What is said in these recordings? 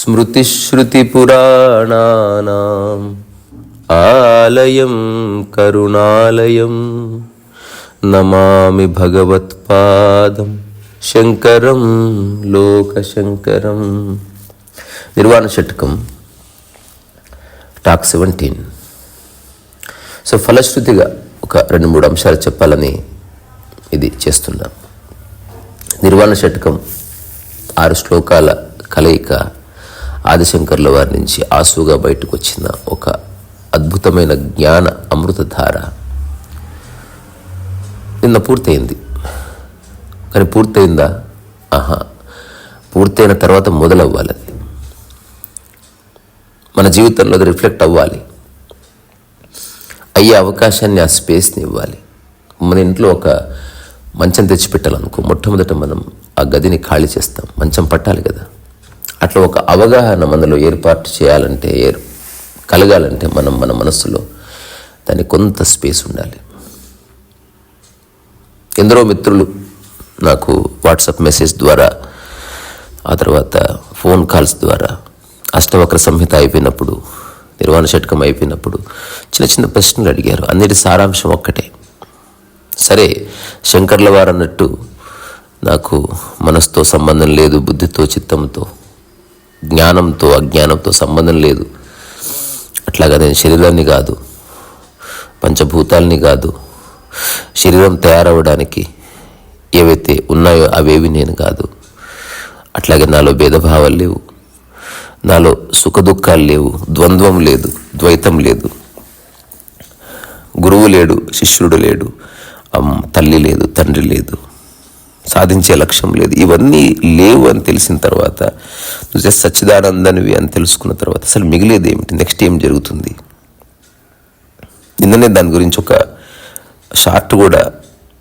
స్మృతిశ్రుతిపురాణానాం ఆలయం కరుణాలయం నమామి భగవత్పాదం శంకరం లోకశంకరం. నిర్వాణ షట్కం talk 17. So ఫలశ్రుతిగా ఒక 2-3 అంశాలు చెప్పాలని ఇది చేస్తున్నాం. నిర్వాణ షట్కం 6 శ్లోకాల కలయిక ఆదిశంకర్ల వారి నుంచి ఆసుగా బయటకు వచ్చిన ఒక అద్భుతమైన జ్ఞాన అమృతధార. నిన్న పూర్తయింది. కానీ పూర్తయిందా? పూర్తయిన తర్వాత మొదలవ్వాలి. అది మన జీవితంలో అది రిఫ్లెక్ట్ అవ్వాలి. అయ్యే అవకాశాన్ని, ఆ స్పేస్ని ఇవ్వాలి. మన ఇంట్లో ఒక మంచం తెచ్చిపెట్టాలనుకో, మొట్టమొదట మనం ఆ గదిని ఖాళీ చేస్తాం. మంచం పట్టాలి కదా. అట్లా ఒక అవగాహన మనలో ఏర్పాటు చేయాలంటే, కలగాలంటే మన మనస్సులో దానికి కొంత స్పేస్ ఉండాలి. ఎందరో మిత్రులు నాకు వాట్సాప్ మెసేజ్ ద్వారా, ఆ తర్వాత ఫోన్ కాల్స్ ద్వారా అష్టవక్ర సంహిత అయిపోయినప్పుడు, నిర్వాణ షట్కం అయిపోయినప్పుడు చిన్న చిన్న ప్రశ్నలు అడిగారు. అన్నిటి సారాంశం ఒక్కటే. సరే, శంకర్ల వారు అన్నట్టు నాకు మనసుతో సంబంధం లేదు, బుద్ధితో, చిత్తంతో, జ్ఞానంతో, అజ్ఞానంతో సంబంధం లేదు. అట్లాగా నేను శరీరాన్ని కాదు, పంచభూతాల్ని కాదు, శరీరం తయారవడానికి ఏవైతే ఉన్నాయో అవేవి నేను కాదు. అట్లాగే నాలో భేదభావాలు లేవు, నాలో సుఖదుఖాలు లేవు, ద్వంద్వం లేదు, ద్వైతం లేదు, గురువు లేడు, శిష్యుడు లేడు, తల్లి లేదు, తండ్రి లేదు, సాధించే లక్ష్యం లేదు. ఇవన్నీ లేవు అని తెలిసిన తర్వాత, నువ్వు జస్ట్ సచ్చిదానందనివి అని తెలుసుకున్న తర్వాత అసలు మిగిలేది ఏమిటి? నెక్స్ట్ ఏం జరుగుతుంది? నిన్ననే దాని గురించి ఒక షార్ట్ కూడా,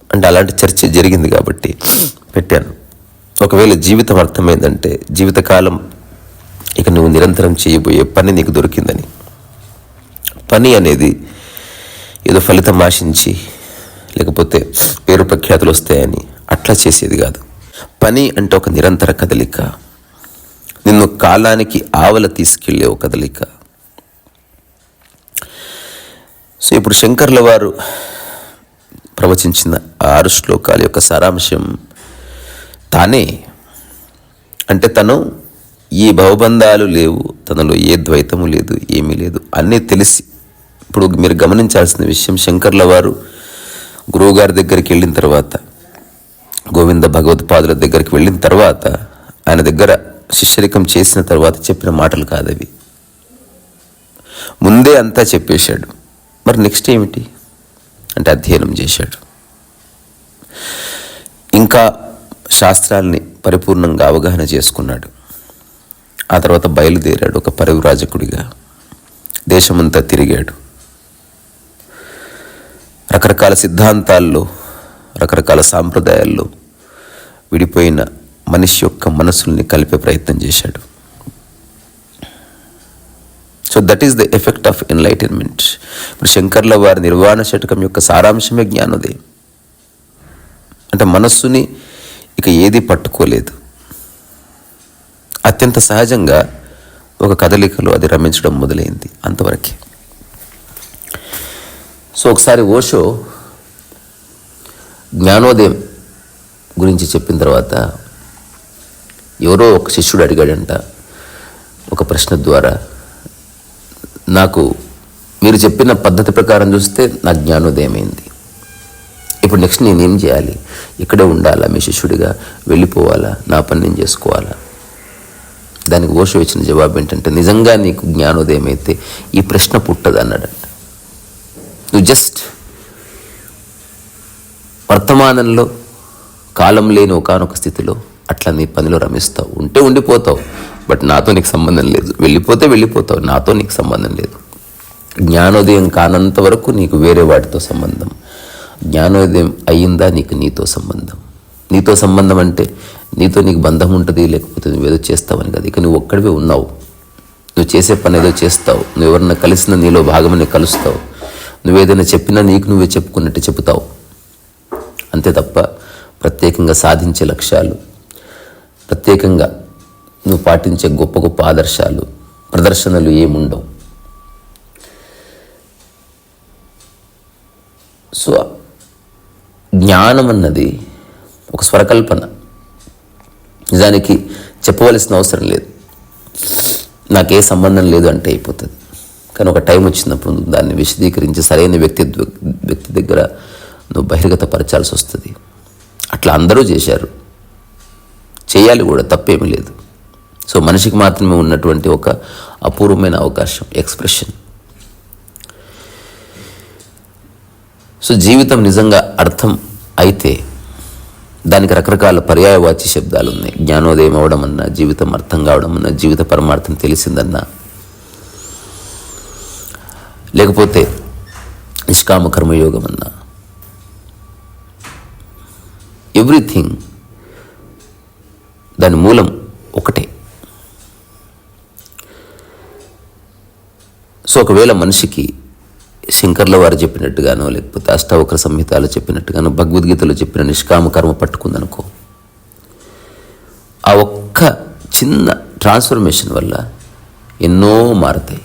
అంటే అలాంటి చర్చ జరిగింది కాబట్టి పెట్టాను. ఒకవేళ జీవితం అర్థమైందంటే, జీవితకాలం ఇక నువ్వు నిరంతరం చేయబోయే పని నీకు దొరికిందని. పని అనేది ఏదో ఫలితం ఆశించి, లేకపోతే పేరు ప్రఖ్యాతులు వస్తాయని అట్లా చేసేది కాదు. పని అంటే ఒక నిరంతర కదలిక, నిన్ను కాలానికి ఆవల తీసుకెళ్లే ఒక కదలిక. సో ఇప్పుడు శంకర్ల వారు ప్రవచించిన 6 శ్లోకాల యొక్క సారాంశం తానే. అంటే తను ఈ భవబంధాలు లేవు, తనలో ఏ ద్వైతము లేదు, ఏమీ లేదు, అన్నీ తెలిసి. ఇప్పుడు మీరు గమనించాల్సిన విషయం, శంకర్ల వారు గురువుగారి దగ్గరికి వెళ్ళిన తర్వాత, గోవింద భగవత్పాదుల దగ్గరికి వెళ్ళిన తర్వాత, ఆయన దగ్గర శిష్యరికం చేసిన తర్వాత చెప్పిన మాటలు కాదవి. ముందే అంతా చెప్పేశాడు. మరి నెక్స్ట్ ఏమిటి అంటే అధ్యయనం చేశాడు. ఇంకా శాస్త్రాల్ని పరిపూర్ణంగా అవగాహన చేసుకున్నాడు. ఆ తర్వాత బయలుదేరాడు ఒక పరివ్రాజకుడిగా. దేశమంతా తిరిగాడు. రకరకాల సిద్ధాంతాల్లో, రకరకాల సాంప్రదాయాల్లో విడిపోయిన మనిషి యొక్క మనసుల్ని కలిపే ప్రయత్నం చేశాడు. So that is the effect of enlightenment. ఇప్పుడు శంకర్ల వారి నిర్వాణ షట్కం యొక్క సారాంశమే జ్ఞానోదయం. అంటే మనస్సుని ఇక ఏది పట్టుకోలేదు. అత్యంత సహజంగా ఒక కదలికలో అది రమించడం మొదలైంది. అంతవరకే. సో ఒకసారి ఓషో జ్ఞానోదయం గురించి చెప్పిన తర్వాత ఎవరో ఒక శిష్యుడు అడిగాడంట ఒక ప్రశ్న ద్వారా, నాకు మీరు చెప్పిన పద్ధతి ప్రకారం చూస్తే నాకు జ్ఞానోదయం అయింది. ఇప్పుడు నెక్స్ట్ నేనేం చేయాలి? ఇక్కడే ఉండాలా? మీ శిష్యుడిగా వెళ్ళిపోవాలా? నా పని నేను చేసుకోవాలా? దానికి ఓషో ఇచ్చిన జవాబు ఏంటంటే, నిజంగా నీకు జ్ఞానోదయం అయితే ఈ ప్రశ్న పుట్టదు అన్నాడంట. నువ్వు జస్ట్ వర్తమానంలో, కాలం లేని ఒకానొక స్థితిలో అట్లా నీ పనిలో రమిస్తావు. ఉంటే ఉండిపోతావు, బట్ నాతో నీకు సంబంధం లేదు. వెళ్ళిపోతే వెళ్ళిపోతావు, నాతో నీకు సంబంధం లేదు. జ్ఞానోదయం కానంత వరకు నీకు వేరే వాటితో సంబంధం. జ్ఞానోదయం అయ్యిందా నీకు నీతో సంబంధం. నీతో సంబంధం అంటే నీతో నీకు బంధం ఉంటుంది, లేకపోతే నువ్వేదో చేస్తావని కదా. ఇక నువ్వు ఒక్కడివే ఉన్నావు. నువ్వు చేసే పని ఏదో చేస్తావు. నువ్వు ఎవరన్నా కలిసినా నీలో భాగమని కలుస్తావు. నువ్వేదైనా చెప్పినా నీకు నువ్వే చెప్పుకున్నట్టు చెబుతావు. అంతే తప్ప ప్రత్యేకంగా సాధించే లక్ష్యాలు, ప్రత్యేకంగా నువ్వు పాటించే గొప్ప గొప్ప ఆదర్శాలు, ప్రదర్శనలు ఏముండవు. సో జ్ఞానం అన్నది ఒక స్వరకల్పన. నిజానికి చెప్పవలసిన అవసరం లేదు, నాకే సంబంధం లేదు అంటే అయిపోతుంది. కానీ ఒక టైం వచ్చినప్పుడు దాన్ని విశదీకరించి సరైన వ్యక్తి దగ్గర నువ్వు బహిర్గతపరచాల్సి వస్తుంది. అట్లా అందరూ చేశారు, చేయాలి కూడా, తప్పేమీ లేదు. సో మనిషికి మాత్రమే ఉన్నటువంటి ఒక అపూర్వమైన అవకాశం, ఎక్స్ప్రెషన్. సో జీవితం నిజంగా అర్థం అయితే దానికి రకరకాల పర్యాయవాచి శబ్దాలు ఉన్నాయి. జ్ఞానోదయం అవడం అన్నా, జీవితం అర్థం కావడం అన్నా, జీవిత పరమార్థం తెలిసిందన్నా, లేకపోతే నిష్కామ కర్మయోగం అన్నా, ఎవ్రీథింగ్ దాని మూలం ఒకటే. సో ఒకవేళ మనిషికి శంకర్ల వారు చెప్పినట్టుగానో, లేకపోతే అష్టావక్ర సంహితాలు చెప్పినట్టుగానో, భగవద్గీతలో చెప్పిన నిష్కామ కర్మ పట్టుకుందనుకో, ఆ ఒక్క చిన్న ట్రాన్స్ఫర్మేషన్ వల్ల ఎన్నో మారుతాయి.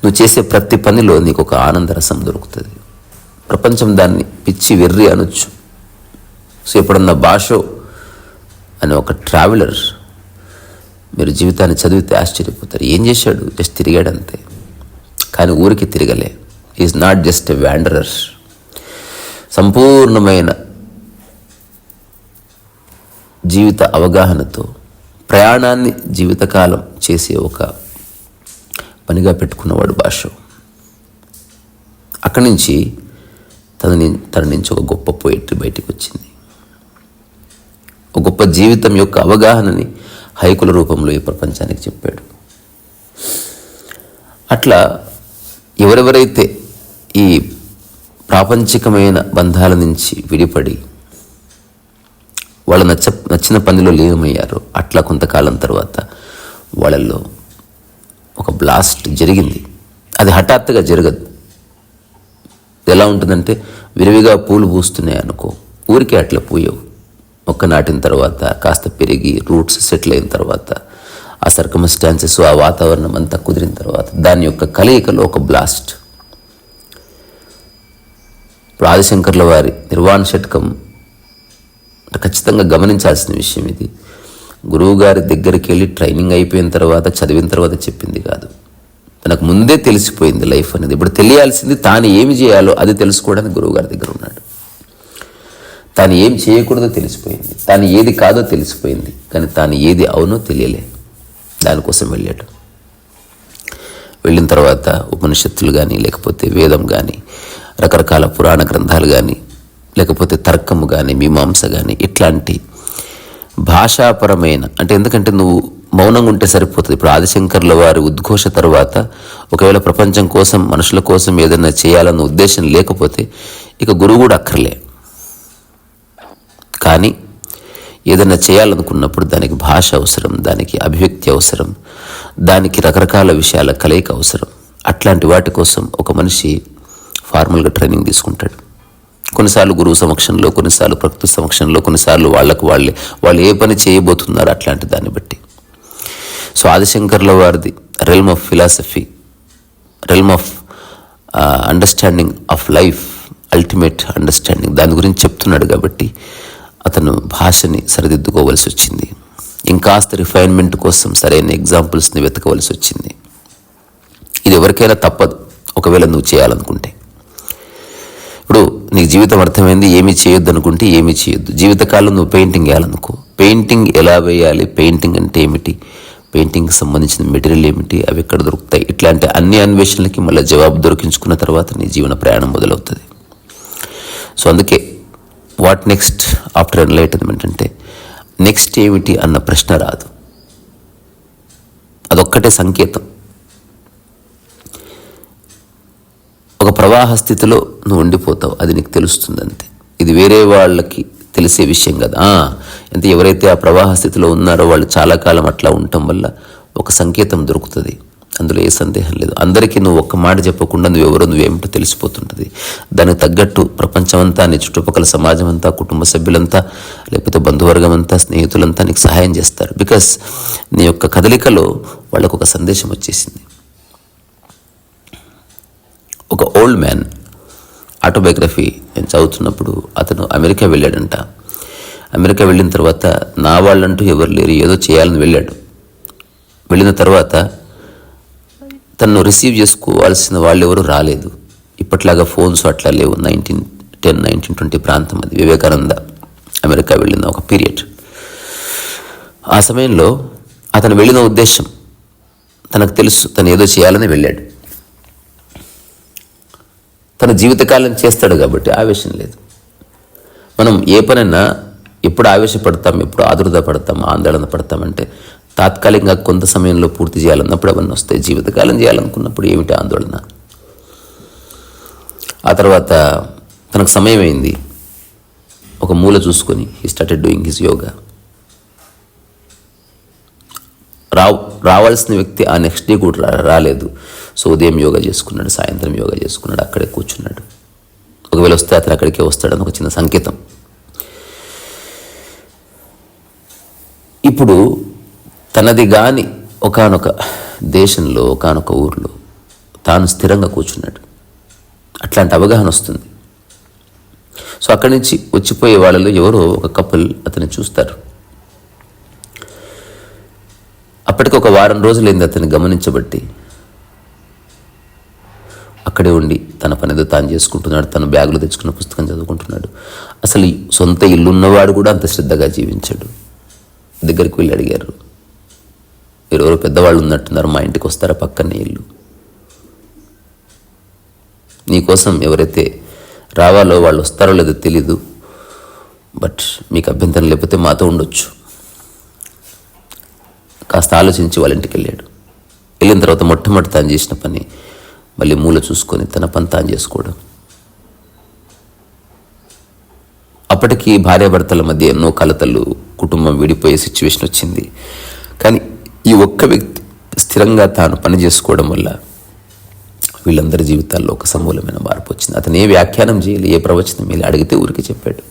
నువ్వు చేసే ప్రతి పనిలో నీకు ఒక ఆనందరసం దొరుకుతుంది. ప్రపంచం దాన్ని పిచ్చి వెర్రి అనొచ్చు. సో ఎప్పుడన్నా భాషో అనే ఒక ట్రావెలర్ మీరు జీవితాన్ని చదివితే ఆశ్చర్యపోతారు. ఏం చేశాడు? జస్ట్ తిరిగాడంతే. కానీ ఊరికి తిరగలే. Is not just a wanderer. సంపూర్ణమైన జీవిత అవగాహనతో ప్రయాణాన్ని జీవితకాలం చేసే ఒక పనిగా పెట్టుకున్నవాడు భాష. అక్కడి నుంచి తన నుంచి ఒక గొప్ప పోయిటరీ బయటికి వచ్చింది. ఒక గొప్ప జీవితం యొక్క అవగాహనని హైకుల రూపంలో ఈ ప్రపంచానికి చెప్పాడు. అట్లా ఎవరెవరైతే ఈ ప్రాపంచికమైన బంధాల నుంచి విడిపడి వాళ్ళ నచ్చిన పనిలో లీనమయ్యారో, అట్లా కొంతకాలం తర్వాత వాళ్ళల్లో ఒక బ్లాస్ట్ జరిగింది. అది హఠాత్తుగా జరగదు. ఎలా ఉంటుందంటే, విరివిగా పూలు పూస్తున్నాయి అనుకో, ఊరికే అట్లా పూయవు. మొక్క నాటిన తర్వాత కాస్త పెరిగి రూట్స్ సెటిల్ అయిన తర్వాత, ఆ సర్కమ్స్టాన్సెస్, ఆ వాతావరణం అంతా కుదిరిన తర్వాత దాని యొక్క కలయికలో ఒక బ్లాస్ట్. ఇప్పుడు ఆదిశంకర్ల వారి నిర్వాణ షట్కం ఖచ్చితంగా గమనించాల్సిన విషయం ఇది. గురువు గారి దగ్గరికి వెళ్ళి ట్రైనింగ్ అయిపోయిన తర్వాత, చదివిన తర్వాత చెప్పింది కాదు. తనకు ముందే తెలిసిపోయింది లైఫ్ అనేది. ఇప్పుడు తెలియాల్సింది తాను ఏమి చేయాలో అది తెలుసుకోవడానికి గురువు గారి దగ్గర ఉన్నాడు. తాను ఏం చేయకూడదో తెలిసిపోయింది, తాను ఏది కాదో తెలిసిపోయింది, కానీ తాను ఏది అవునో తెలియలే. దానికోసం వెళ్ళాడు. వెళ్ళిన తర్వాత ఉపనిషత్తులు కానీ, లేకపోతే వేదం కానీ, రకరకాల పురాణ గ్రంథాలు కానీ, లేకపోతే తర్కము కానీ, మీమాంస కానీ, ఇట్లాంటి భాషాపరమైన, అంటే ఎందుకంటే నువ్వు మౌనంగా ఉంటే సరిపోతుంది. ఇప్పుడు ఆదిశంకర్ల వారి ఉద్ఘోష తర్వాత ఒకవేళ ప్రపంచం కోసం, మనుషుల కోసం ఏదైనా చేయాలన్న ఉద్దేశం లేకపోతే ఇక గురువు కూడా అక్కర్లే. కానీ ఏదైనా చేయాలనుకున్నప్పుడు దానికి భాష అవసరం, దానికి అభివ్యక్తి అవసరం, దానికి రకరకాల విషయాల కలయిక అవసరం. అట్లాంటి వాటి కోసం ఒక మనిషి ఫార్మల్గా ట్రైనింగ్ తీసుకుంటాడు. కొన్నిసార్లు గురువు సమక్షంలో, కొన్నిసార్లు ప్రకృతి సమక్షంలో, కొన్నిసార్లు వాళ్ళు ఏ పని చేయబోతున్నారు అట్లాంటి దాన్ని బట్టి. సో ఆదిశంకర్ల వారిది realm of philosophy, realm of understanding of life, ultimate understanding, దాని గురించి చెప్తున్నాడు. కాబట్టి అతను భాషని సరిదిద్దుకోవలసి వచ్చింది. ఇంకాస్త రిఫైన్మెంట్ కోసం సరైన ఎగ్జాంపుల్స్ని వెతకవలసి వచ్చింది. ఇది ఎవరికైనా తప్పదు ఒకవేళ నువ్వు చేయాలనుకుంటే. ఇప్పుడు నీకు జీవితం అర్థమైంది, ఏమీ చేయొద్దు అనుకుంటే ఏమీ చేయొద్దు. జీవితకాలం నువ్వు పెయింటింగ్ వేయాలనుకో, పెయింటింగ్ ఎలా వేయాలి, పెయింటింగ్ అంటే ఏమిటి, పెయింటింగ్కి సంబంధించిన మెటీరియల్ ఏమిటి, అవి ఎక్కడ దొరుకుతాయి, ఇట్లాంటి అన్ని అన్వేషణలకి మళ్ళీ జవాబు దొరికించుకున్న తర్వాత నీ జీవన ప్రయాణం మొదలవుతుంది. సో అందుకే వాట్ నెక్స్ట్ ఆఫ్టర్ ఎన్లైటన్మెంట్ అంటే నెక్స్ట్ ఏమిటి అన్న ప్రశ్న రాదు. అదొక్కటే సంకేతం. ఒక ప్రవాహ స్థితిలో నువ్వు ఉండిపోతావు, అది నీకు తెలుస్తుంది అంతే. ఇది వేరే వాళ్ళకి తెలిసే విషయం కదా. అంటే ఎవరైతే ఆ ప్రవాహ స్థితిలో ఉన్నారో వాళ్ళు చాలా కాలం అట్లా ఉండటం వల్ల ఒక సంకేతం దొరుకుతుంది. అందులో ఏ సందేహం లేదు. అందరికీ నువ్వు ఒక్క మాట చెప్పకుండా నువ్వెవరో నువ్వేమిటో తెలిసిపోతుంటుంది. దానికి తగ్గట్టు ప్రపంచమంతా, నీ చుట్టుపక్కల సమాజం అంతా, కుటుంబ సభ్యులంతా, లేకపోతే బంధువర్గం అంతా, స్నేహితులంతా నీకు సహాయం చేస్తారు. బికాస్ నీ యొక్క కదలికలో వాళ్ళకు ఒక సందేశం వచ్చేసింది. ఒక ఓల్డ్ మ్యాన్ ఆటోబయోగ్రఫీ నేను చదువుతున్నప్పుడు అతను అమెరికా వెళ్ళాడంట. అమెరికా వెళ్ళిన తర్వాత నా వాళ్ళంటూ ఎవరు లేరు, ఏదో చేయాలని వెళ్ళాడు. వెళ్ళిన తర్వాత తను రిసీవ్ చేసుకోవాల్సిన వాళ్ళు ఎవరు రాలేదు. ఇప్పట్లాగా ఫోన్స్ అట్లా లేవు. 1910, 1920 ప్రాంతం అది. వివేకానంద అమెరికా వెళ్ళిన ఒక పీరియడ్. ఆ సమయంలో అతను వెళ్ళిన ఉద్దేశం తనకు తెలుసు, తను ఏదో చేయాలని వెళ్ళాడు. తన జీవితకాలం చేస్తాడు కాబట్టి ఆవేశం లేదు. మనం ఏ పనైనా ఎప్పుడు ఆవేశపడతాం, ఎప్పుడు ఆదుర్ద పడతాం, ఆందోళన పడతామంటే తాత్కాలికంగా కొంత సమయంలో పూర్తి చేయాలన్నప్పుడు అవన్నీ వస్తాయి. జీవితకాలం చేయాలనుకున్నప్పుడు ఏమిటి ఆందోళన? ఆ తర్వాత తనకు సమయం అయింది. ఒక మూల చూసుకొని he started doing his yoga. రావాల్సిన వ్యక్తి ఆ నెక్స్ట్ డే కూడా రాలేదు. సో ఉదయం యోగా చేసుకున్నాడు, సాయంత్రం యోగా చేసుకున్నాడు, అక్కడే కూర్చున్నాడు. ఒకవేళ వస్తే అతను అక్కడికే వస్తాడని ఒక చిన్న సంకేతం. ఇప్పుడు తనది గాని ఒకానొక దేశంలో, ఒకానొక ఊర్లో తాను స్థిరంగా కూర్చున్నాడు. అట్లాంటి అవగాహన వస్తుంది. సో అక్కడి నుంచి వచ్చిపోయే వాళ్ళలో ఎవరో ఒక కపుల్ అతన్ని చూస్తారు. అప్పటికి ఒక వారం రోజులైంది అతన్ని గమనించబట్టి. అక్కడే ఉండి తన పనిదో తాను చేసుకుంటున్నాడు. తన బ్యాగులో తెచ్చుకున్న పుస్తకం చదువుకుంటున్నాడు. అసలు సొంత ఇల్లున్నవాడు కూడా అంత శ్రద్ధగా జీవించాడు. దగ్గరికి వెళ్ళి అడిగారు, ఎవరెవరో పెద్దవాళ్ళు ఉన్నట్టున్నారు, మా ఇంటికి వస్తారా, పక్కనే ఇల్లు, నీకోసం ఎవరైతే రావాలో వాళ్ళు వస్తారో లేదో తెలీదు, బట్ మీకు అభ్యంతరం లేకపోతే మాతో ఉండొచ్చు. కాస్త ఆలోచించి వాళ్ళ ఇంటికి వెళ్ళాడు. వెళ్ళిన తర్వాత మొట్టమొదటి తాను చేసిన పని మళ్ళీ మూల చూసుకొని తన పని తాను చేసుకోవడం. అప్పటికి భార్యాభర్తల మధ్య ఎన్నో కలతలు, కుటుంబం విడిపోయే సిచ్యువేషన్ వచ్చింది. కానీ ఈ ఒక్క వ్యక్తి స్థిరంగా తాను పని చేసుకోవడం వల్ల వీళ్ళందరి జీవితాల్లో ఒక సమూలమైన మార్పు వచ్చింది. అతను ఏ వ్యాఖ్యానం చేయాలి, ఏ ప్రవచనం వెళ్ళి అడిగితే ఊరికి చెప్పాడు.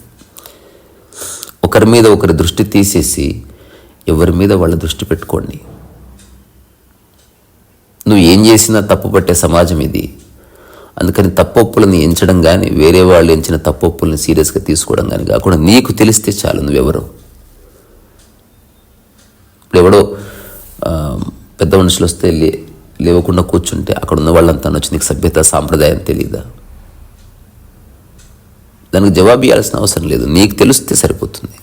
ఒకరి మీద ఒకరి దృష్టి తీసేసి ఎవరి మీద వాళ్ళ దృష్టి పెట్టుకోండి. నువ్వు ఏం చేసినా తప్పు పట్టే సమాజం ఇది. అందుకని తప్పొప్పులను ఎంచడం కానీ, వేరే వాళ్ళు ఎంచిన తప్పొప్పులను సీరియస్గా తీసుకోవడం కానీ కాకుండా నీకు తెలిస్తే చాలు నువ్వెవరో. ఇప్పుడు ఎవడో పెద్ద మనుషులు వస్తే లేవకుండా కూర్చుంటే అక్కడ ఉన్న వాళ్ళంతా వచ్చి నీకు సభ్యత, సాంప్రదాయం తెలియదా? దానికి జవాబు ఇవ్వాల్సిన అవసరం లేదు, నీకు తెలిస్తే సరిపోతుంది.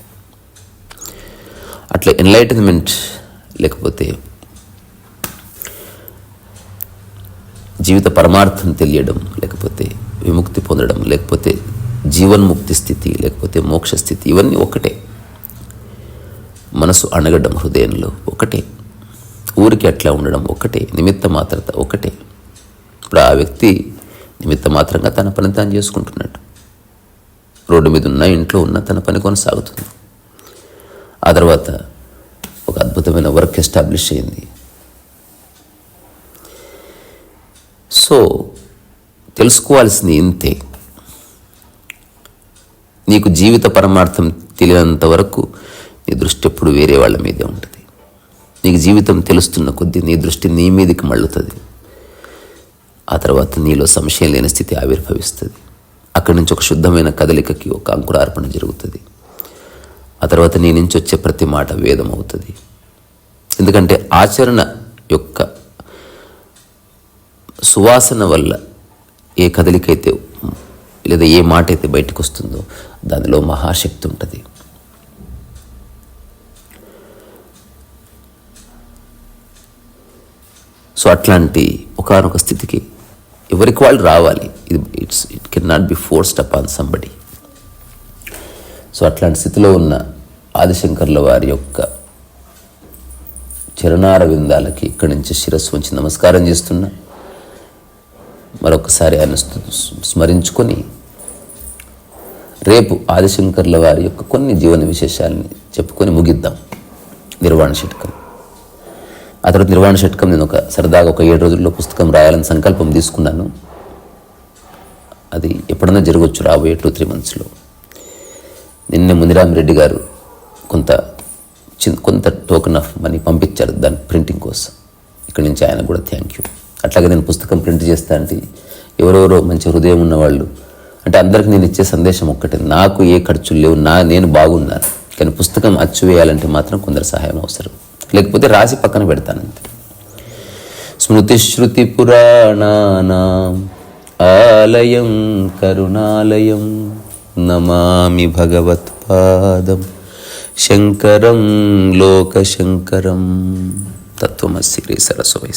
అట్లా ఎన్లైటన్మెంట్ లేకపోతే జీవిత పరమార్థం తెలియడం, లేకపోతే విముక్తి పొందడం, లేకపోతే జీవన్ముక్తి స్థితి, లేకపోతే మోక్ష స్థితి, ఇవన్నీ ఒకటే. మనసు అణగడం హృదయంలో ఒకటే. ఊరికి అట్లా ఉండడం ఒకటే. నిమిత్త మాత్రత ఒకటే. ఇప్పుడు ఆ వ్యక్తి నిమిత్త మాత్రంగా తన పని తాను చేసుకుంటున్నాడు. రోడ్డు మీద ఉన్న, ఇంట్లో ఉన్న తన పని కొనసాగుతుంది. ఆ తర్వాత ఒక అద్భుతమైన వర్క్ ఎస్టాబ్లిష్ అయింది. సో తెలుసుకోవాల్సింది ఇంతే. నీకు జీవిత పరమార్థం తెలియనంత వరకు నీ దృష్టి ఎప్పుడు వేరే వాళ్ళ మీదే ఉంటుంది. నీకు జీవితం తెలుస్తున్న కొద్దీ నీ దృష్టి నీ మీదకి మళ్ళుతుంది. ఆ తర్వాత నీలో సంశయం లేని స్థితి ఆవిర్భవిస్తుంది. అక్కడి నుంచి ఒక శుద్ధమైన కదలికకి ఒక అంకురార్పణ జరుగుతుంది. ఆ తర్వాత నీ నుంచి వచ్చే ప్రతి మాట వేదం అవుతుంది. ఎందుకంటే ఆచరణ యొక్క సువాసన వల్ల ఏ కదలికైతే లేదా ఏ మాట అయితే బయటకు వస్తుందో దానిలో మహాశక్తి ఉంటుంది. సో అట్లాంటి ఒకానొక స్థితికి ఎవరికి వాళ్ళు రావాలి. It can not be forced upon somebody. So అట్లాంటి స్థితిలో ఉన్న ఆదిశంకర్ల వారి యొక్క చరణార విందాలకి ఇక్కడి నుంచి శిరస్సు ఉంచి నమస్కారం చేస్తున్నా. మరొకసారి ఆయన స్మరించుకొని రేపు ఆదిశంకర్ల వారి యొక్క కొన్ని జీవన విశేషాలని చెప్పుకొని ముగిద్దాం. నిర్వాణ శతకం. ఆ తర్వాత నిర్వాణ షట్కం నేను సరదాగా ఒక 7 రోజుల్లో పుస్తకం రాయాలని సంకల్పం తీసుకున్నాను. అది ఎప్పుడన్నా జరగవచ్చు రాబోయే 2-3 మంత్స్లో. నిన్నే మునిరామిరెడ్డి గారు కొంత టోకెన్ ఆఫ్ మనీ పంపించారు దాని ప్రింటింగ్ కోసం. ఇక్కడి నుంచి ఆయన కూడా థ్యాంక్ యూ. అట్లాగే నేను పుస్తకం ప్రింట్ చేస్తా అంటే ఎవరెవరో మంచి హృదయం ఉన్నవాళ్ళు, అంటే అందరికి నేను ఇచ్చే సందేశం ఒక్కటే, నాకు ఏ ఖర్చులు లేవు, నేను బాగున్నాను. కానీ పుస్తకం అచ్చు వేయాలంటే మాత్రం కొందరు సహాయం అవసరం, లేకపోతే రాసి పక్కన పెడతానంతే. స్మృతిశ్రుతి పురాణానాం ఆలయం కరుణాలయం నమామి భగవత్పాదం శంకరం లోకశంకరం. తత్వమసి శ్రీ సరస్వతి.